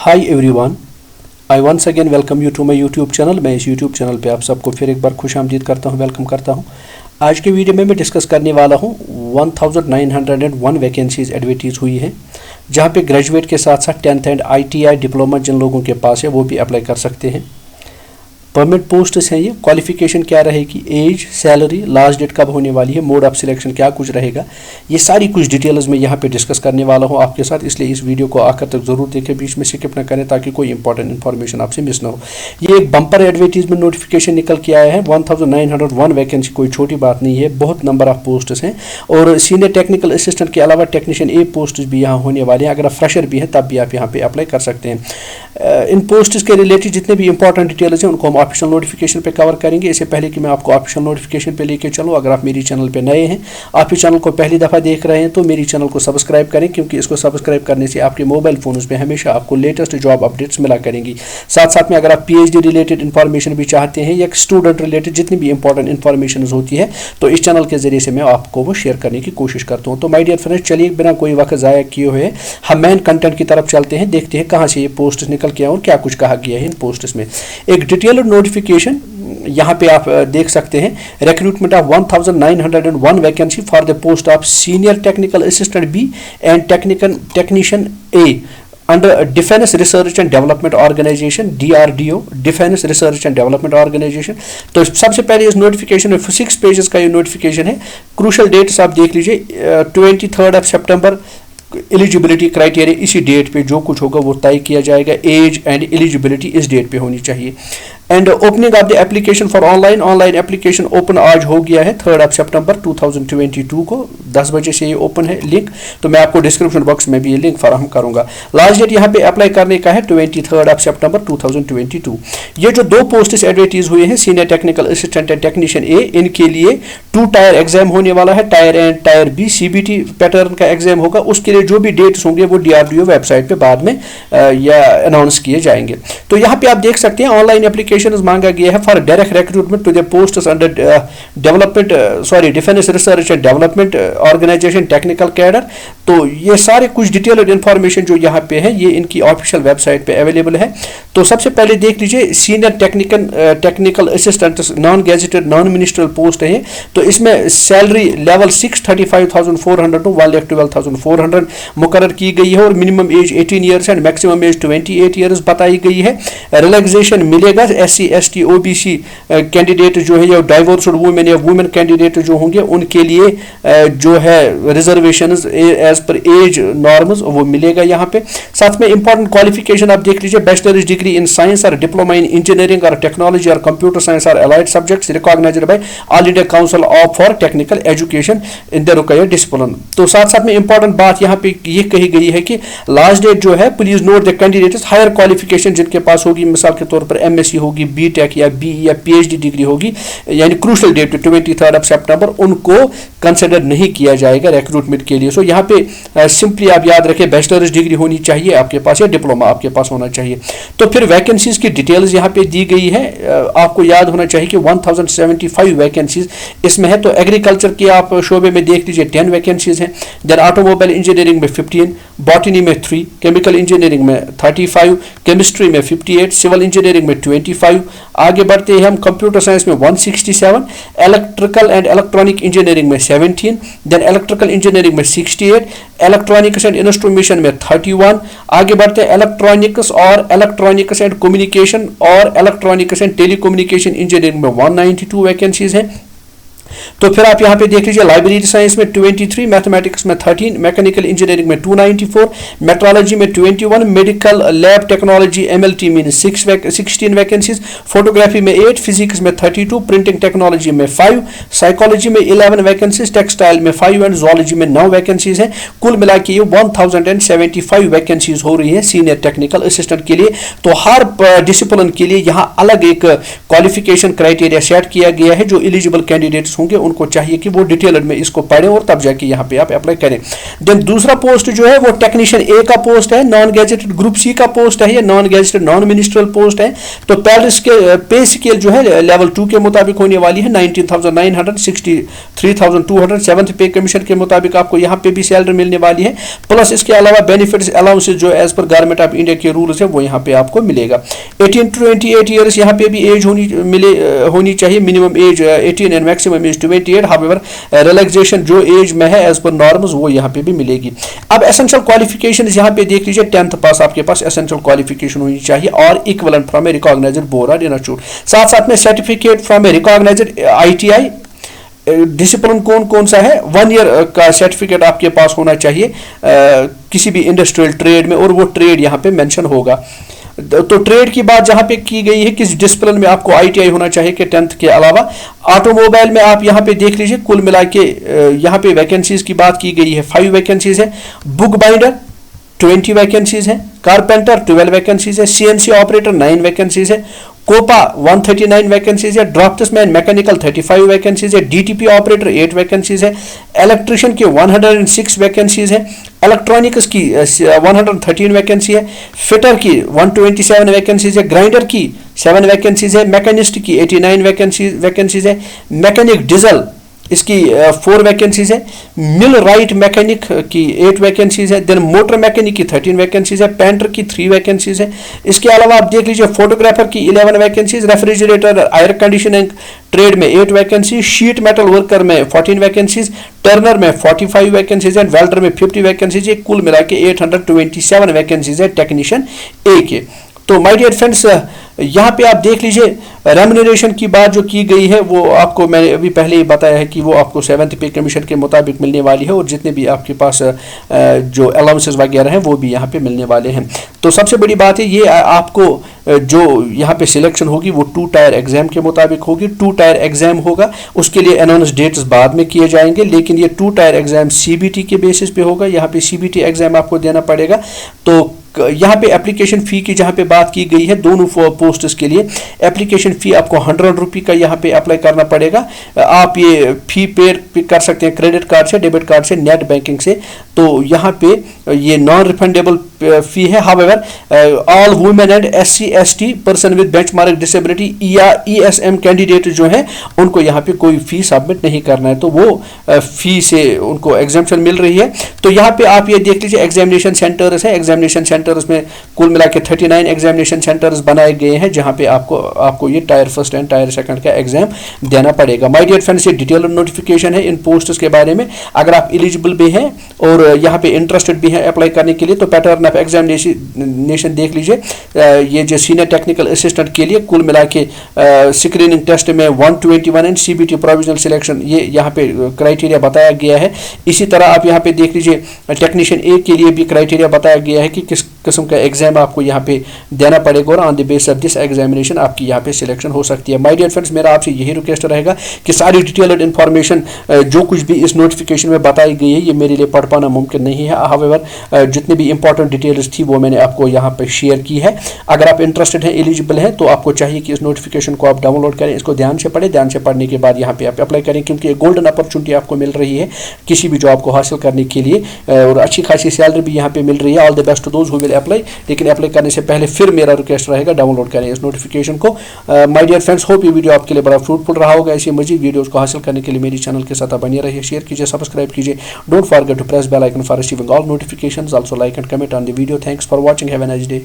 Hi everyone, I once again welcome you to my YouTube channel. मैं इस YouTube channel पे आप सबको फिर एक बार खुश आमदीद करता हूँ, वेलकम करता हूँ। आज के वीडियो में मैं डिस्कस करने वाला हूँ 1901 वैकेंसीज एडवर्टीज हुई है, जहाँ पे ग्रेजुएट के साथ साथ 10th एंड ITI डिप्लोमा जिन लोगों के पास है वो भी अप्लाई कर सकते हैं। परमिट पोस्ट्स हैं ये। क्वालिफिकेशन क्या रहेगी, एज, सैलरी, लास्ट डेट कब होने वाली है, मोड ऑफ सिलेक्शन क्या कुछ रहेगा, ये सारी कुछ डिटेल्स में यहाँ पे डिस्कस करने वाला हूँ आपके साथ। इसलिए इस वीडियो को आखिर तक जरूर देखें, बीच में स्किप ना करें ताकि कोई इंपॉर्टेंट इन्फॉर्मेशन आपसे मिस ना हो। ये एक बम्पर एडवर्टीजमेंट नोटिफिकेशन निकल के आया है। 1901 वैकेंसी कोई छोटी बात नहीं है, बहुत नंबर ऑफ पोस्ट्स हैं और सीनियर टेक्निकल असिस्टेंट के अलावा टेक्नीशियन ए पोस्ट भी यहाँ होने वाले हैं। अगर आप फ्रेशर भी हैं तब भी आप यहाँ पे अप्लाई कर सकते हैं। इन पोस्ट्स के रिलेटेड जितने भी इंपॉर्टेंट डिटेल्स हैं उनको हम ऑफिशियल नोटिफिकेशन पे कवर करेंगे। इससे पहले कि मैं आपको ऑफिशियल नोटिफिकेशन पे लेके चलूँ, अगर आप मेरी चैनल पे नए हैं, आप इस चैनल को पहली दफ़ा देख रहे हैं तो मेरी चैनल को सब्सक्राइब करें, क्योंकि इसको सब्सक्राइब करने से आपके मोबाइल फोन्स पे हमेशा आपको लेटेस्ट जॉब अपडेट्स मिला करेंगी। साथ साथ में अगर आप PhD रिलेटेड इन्फॉर्मेशन भी चाहते हैं या स्टूडेंट रिलेटेड जितनी भी इंपॉर्टेंट इन्फॉर्मेशन होती है तो इस चैनल के जरिए से मैं आपको वो शेयर करने की कोशिश करता हूँ। तो माय डियर फ्रेंड्स, चलिए बिना कोई वक्त ज़ाया किए हुए हम मेन कंटेंट की तरफ चलते हैं, देखते हैं कहाँ से ये पोस्ट निकल के आए और क्या कुछ कहा गया है इन पोस्ट्स में। एक डिटेल्ड नोटिफिकेशन यहाँ पे आप देख सकते हैं। Recruitment of 1901 vacancy for the post of senior technical assistant B and technician A under defence research and development organisation DRDO, defence research and development organisation. तो सबसे पहले इस नोटिफिकेशन में 6 पेजेस का ये नोटिफिकेशन है। क्रूशल डेट्स आप देख लीजिए, 23 सितंबर एलिजिबिलिटी क्राइटेरिया, इसी डेट पे जो कुछ होगा वो तय किया जाएगा। एज एंड एलिजिबिलिटी इस डेट पे होनी चाहिए। And opening of the application for online application open आज हो गया है 3 सितंबर 2022 को 10 बजे से ये ओपन है लिंक। तो मैं आपको डिस्क्रिप्शन बॉक्स में भी ये लिंक फराहम करूंगा। लास्ट डेट यहाँ पे अप्लाई करने का है 23 सितंबर 2022। ये जो दो पोस्ट्स एडवर्टीज हुए हैं, senior technical assistant and technician A, इनके लिए 2 टायर एग्जाम होने वाला है। Tier and tier B CBT pattern का एग्जाम होगा। उसके लिए जो भी डेट्स होंगे वो DRDO वेबसाइट पे बाद में या अनाउंस किए जाएंगे। तो यहाँ पे आप देख सकते हैं ऑनलाइन एप्लीकेशन मांगा गया है for direct recruitment to the posts under defence research and development organisation technical cadre. तो ये सारे कुछ डिटेल्ड इंफॉर्मेशन जो यहाँ पे है ये इनकी ऑफिशियल वेबसाइट पे अवेलेबल है। तो सबसे पहले देख लीजिए, senior technical assistant non gazetted non ministerial post है। तो इसमें सैलरी लेवल 6 35,400 टू 1,12,400 मुकर्रर की गई है और minimum age 18 years and maximum age 28 years बताई गई है। रिलैक्सेशन मिलेगा SC ST OBC कैंडिडेट जो है या डाइवोर्स्ड वुमेन या वुमेन कैंडिडेट जो होंगे उनके लिए जो है reservations as per age norms वो मिलेगा यहाँ पे। साथ में इंपॉर्टेंट क्वालिफिकेशन आप देख लीजिए, बैचलर्स डिग्री इन साइंस और डिप्लोमा इन इंजीनियरिंग और टेक्नोलॉजी और कंप्यूटर साइंस और allied subjects recognised by All India Council of for Technical Education in the required discipline. तो साथ साथ में इंपॉर्टेंट बात यहाँ पे ये कही गई है कि लास्ट डेट जो है, please note the candidates higher qualification जिनके पास होगी, मिसाल के तौर पर MSc होगी, BTech या BE या PhD डिग्री होगी, यानी क्रूशल डेट 23 सितंबर, उनको कंसिडर नहीं किया जाएगा रिक्रूटमेंट के लिए। सो यहाँ पे सिंपली आप याद रखें बैचलर्स डिग्री होनी चाहिए आपके पास या डिप्लोमा आपके पास होना चाहिए। तो फिर वैकेंसीज की डिटेल्स यहाँ पे दी गई है। आपको याद होना चाहिए कि 1075 वैकेंसीज इसमें है। तो एग्रीकल्चर के आप शोबे में देख लीजिए 10 वैकेंसीज हैं। देन ऑटोमोबाइल इंजीनियरिंग में 15, बॉटनी में 3, केमिकल इंजीनियरिंग में 35, केमिस्ट्री में 58, सिविल इंजीनियरिंग में 25। आगे बढ़ते हैं हम, कंप्यूटर साइंस में 167, इलेक्ट्रिकल एंड इलेक्ट्रॉनिक इंजीनियरिंग में 17, देन इलेक्ट्रिकल इंजीनियरिंग में 68, इलेक्ट्रॉनिक्स एंड इंस्ट्रूमेंटेशन में 31। आगे बढ़ते हैं इलेक्ट्रॉनिक्स एंड कम्युनिकेशन और इलेक्ट्रॉनिक्स एंड टेलीकम्युनिकेशन इंजीनियरिंग में 192 वैकेंसीज हैं। तो फिर आप यहाँ पे देख लीजिए, लाइब्रेरी साइंस में 23, मैथमेटिक्स में 13, मैकेनिकल इंजीनियरिंग में 294, मेट्रोलॉजी में 21, मेडिकल लैब टेक्नोलॉजी MLT में 16 वैकेंसीज, फोटोग्राफी में 8, फिजिक्स में 32, प्रिंटिंग टेक्नोलॉजी में 5, साइकोलॉजी में 11 वैकेंसीज, टेक्सटाइल में 5 एंड जूलॉजी में 9 वैकेंसीज हैं। कुल मिला के ये 1075 वैकेंसीज हो रही है सीनियर टेक्निकल असिस्टेंट के लिए। तो हर डिसिप्लिन के लिए यहाँ अलग एक क्वालिफिकेशन क्राइटेरिया सेट किया गया है जो एलिजिबल कैंडिडेट्स होंगे होंगे उनको चाहिए कि वो डिटेल्ड में इसको पढ़ें और तब जाके यहाँ पे आप अप्लाई करें। देन दूसरा पोस्ट जो है वो टेक्नीशियन ए का पोस्ट है, नॉन गैजेटेड ग्रुप सी का पोस्ट है, या non gazetted non ministerial post है। तो पे स्केल जो है लेवल 2 के मुताबिक होने वाली है 19,900, 63,200 7th पे कमीशन के मुताबिक आपको यहाँ पे भी सैलरी मिलने वाली है। प्लस इसके अलावा बेनिफिट्स अलाउंसेस जो as per government of India के रूल्स है वो यहाँ पे आपको मिलेगा। 18 to 28 ईयर्स यहाँ पे भी एज होनी चाहिए, minimum age 18 and maximum age 28। However relaxation जो एज में है एज पर नॉर्म्स वो यहाँ पे भी मिलेगी। अब एसेंशियल क्वालिफिकेशन यहाँ पे देख लीजिए, 10th पास आपके पास एसेंशियल क्वालिफिकेशन होनी चाहिए और equivalent from a recognised board और इंस्टीट्यूट। साथ साथ में certificate from a recognised ITI। Discipline कौन कौन सा है, 1 ईयर का सर्टिफिकेट आपके पास होना चाहिए किसी भी इंडस्ट्रियल ट्रेड में, और वो ट्रेड यहाँ पे मेंशन होगा। तो ट्रेड की बात जहां पे की गई है, किस डिसिप्लिन में आपको ITI होना चाहिए कि 10th के अलावा। ऑटोमोबाइल में आप यहां पे देख लीजिए, कुल मिला के यहां पे वैकेंसीज की बात की गई है, 5 वैकेंसीज है। बुक बाइंडर 20 वैकेंसीज है, कारपेंटर 12 वैकेंसीज है, CNC ऑपरेटर 9 वैकेंसीज है, कोपा 139 वैकेंसीज है, ड्राफ्ट्समैन मैकेनिकल 35 वैकेंसीज है, DTP ऑपरेटर 8 वैकेंसीज है, इलेक्ट्रिशियन की 106 वैकेंसीज है, इलेक्ट्रॉनिक्स की 113 वैकेंसी है, फिटर की 127 वैकेंसीज है, ग्राइंडर की 7 वैकेंसीज है, मैकेनिस्ट की 89 वैकेंसीज है, मैकेनिक डीजल इसकी 4 वैकेंसीज है, मिल राइट मैकेनिक की 8 वैकेंसीज है, देन मोटर मैकेनिक की 13 वैकेंसीज है, पेंटर की 3 वैकेंसीज है। इसके अलावा आप देख लीजिए फोटोग्राफर की 11 vacancies, refrigerator air conditioning trade में 8 वैकेंसी, शीट मेटल वर्कर में 14 वैकेंसीज, टर्नर में 45 वैकेंसीज है, वेल्डर में 50 वैकेंसीज है। कुल मिला के 827 वैकेंसीज है टेक्नीशियन ए के। तो माय डियर फ्रेंड्स, यहाँ पे आप देख लीजिए रेम्यूनरेशन की बात जो की गई है वो आपको मैंने अभी पहले ही बताया है कि वो आपको 7th पे कमीशन के मुताबिक मिलने वाली है, और जितने भी आपके पास जो अलाउंसेस वगैरह हैं वो भी यहाँ पे मिलने वाले हैं। तो सबसे बड़ी बात है ये आपको जो यहाँ पे सिलेक्शन होगी वो 2 टायर एग्जाम के मुताबिक होगी। 2 टायर एग्जाम होगा, उसके लिए अनाउंस डेट्स बाद में किए जाएंगे, लेकिन ये 2 टायर एग्जाम CBT के बेसिस पे होगा। यहाँ पे CBT एग्जाम आपको देना पड़ेगा। तो यहाँ पे एप्लीकेशन फ़ी की जहाँ पे बात की गई है दोनों पोस्ट्स के लिए, एप्लीकेशन फ़ी आपको 100 रुपये का यहाँ पे अप्लाई करना पड़ेगा। आप ये फ़ी पे कर सकते हैं क्रेडिट कार्ड से, डेबिट कार्ड से, नेट बैंकिंग से। तो यहाँ पे ये नॉन रिफंडेबल फ़ी है। However all women and SC/ST person with benchmark disability या ESM कैंडिडेट जो है उनको यहाँ पे कोई फ़ी सबमिट नहीं करना है, तो वो फ़ी से उनको एग्जाम्पशन मिल रही है। तो यहाँ पे आप ये देख लीजिए एग्जामिनेशन सेंटर्स हैं, एग्जामिनेशन सेंटर्स में कुल मिला के 39 एग्जामिनेशन सेंटर्स बनाए गए हैं जहाँ पे आपको ये tyre first and tyre second का एग्जाम देना पड़ेगा। माय डियर फ्रेंड्स, ये डिटेल नोटिफिकेशन है इन पोस्ट्स के बारे में। अगर आप एलिजिबल भी हैं और यहाँ पे इंटरेस्टेड भी हैं अप्लाई करने के लिए तो पैटर्न ऑफ एग्जामिनेशन देख लीजिए। ये जो सीनियर टेक्निकल असिस्टेंट के लिए कुल मिला के स्क्रीनिंग टेस्ट में 121 एंड CBT प्रोविजनल सिलेक्शन ये यहाँ पे क्राइटेरिया बताया गया है। इसी तरह आप यहाँ पे देख लीजिए टेक्नीशियन ए के लिए भी क्राइटेरिया बताया गया है कि किस किस्म का एग्जाम आपको यहाँ पे देना पड़ेगा और on the base of this examination आपकी यहाँ पे सिलेक्शन हो सकती है। माय डियर फ्रेंड्स, मेरा आपसे यही रिक्वेस्ट रहेगा कि सारी डिटेल्ड इन्फॉर्मेशन जो कुछ भी इस नोटिफिकेशन में बताई गई है ये मेरे लिए पढ़ पाना मुमकिन नहीं है। हाउएवर जितनी भी इंपॉर्टेंट डिटेल्स थी वो मैंने आपको यहाँ पे शेयर की है। अगर आप इंटरेस्टेड हैं, एलिजिबल हैं, तो आपको चाहिए कि इस नोटिफिकेशन को आप डाउनलोड करें, इसको ध्यान से पढ़ें, ध्यान से पढ़ने के बाद यहाँ पे आप अप्लाई करें, क्योंकि एक गोल्डन अपॉर्चुनिटी आपको मिल रही है किसी भी जॉब को हासिल करने के लिए और अच्छी खासी सैलरी भी यहाँ पे मिल रही है। All the best to those who will apply. लेकिन अप्लाई करने से पहले फिर मेरा रिक्वेस्ट रहेगा डाउनलोड करें इस नोटिफिकेशन को। माय डियर फ्रेंड्स, होप ये वीडियो आपके लिए बड़ा फ्रूटफुल रहा होगा। ऐसी मजीद वीडियोस को हासिल करने के लिए मेरी चैनल के साथ बने रहिए, शेयर कीजिए, सब्सक्राइब कीजिए। Don't forget to press bell icon for receiving all notifications. Also like and comment on the video. Thanks for watching. Have a nice day.